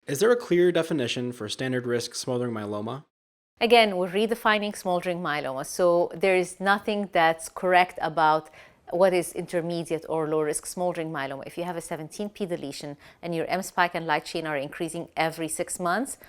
Is there a clear definition for standard risk smoldering myeloma? Again, we're redefining smoldering myeloma. So there is nothing that's correct about what is intermediate or low risk smoldering myeloma. If you have a 17p deletion and your M spike and light chain are increasing every 6 months,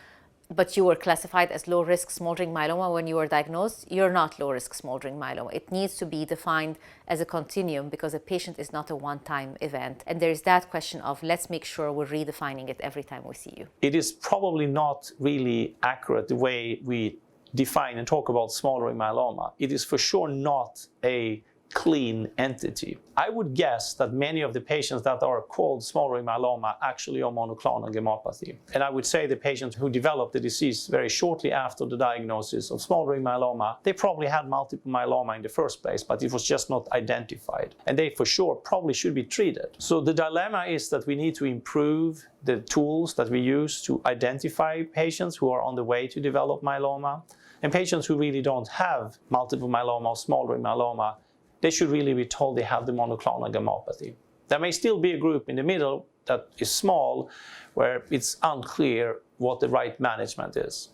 but you were classified as low risk smoldering myeloma when you were diagnosed, you're not low risk smoldering myeloma. It needs to be defined as a continuum because a patient is not a one-time event. And there's that question of let's make sure we're redefining it every time we see you. It is probably not really accurate the way we define and talk about smoldering myeloma. It is for sure not a clean entity. I would guess that many of the patients that are called smoldering myeloma actually are monoclonal gammopathy. And I would say the patients who develop the disease very shortly after the diagnosis of smoldering myeloma, they probably had multiple myeloma in the first place, but it was just not identified. And they for sure probably should be treated. So the dilemma is that we need to improve the tools that we use to identify patients who are on the way to develop myeloma. And patients who really don't have multiple myeloma or smoldering myeloma, they should really be told they have the monoclonal gammopathy. There may still be a group in the middle that is small, where it's unclear what the right management is.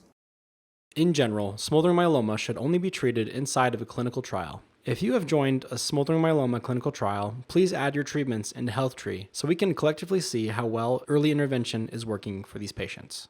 In general, smoldering myeloma should only be treated inside of a clinical trial. If you have joined a smoldering myeloma clinical trial, please add your treatments into HealthTree so we can collectively see how well early intervention is working for these patients.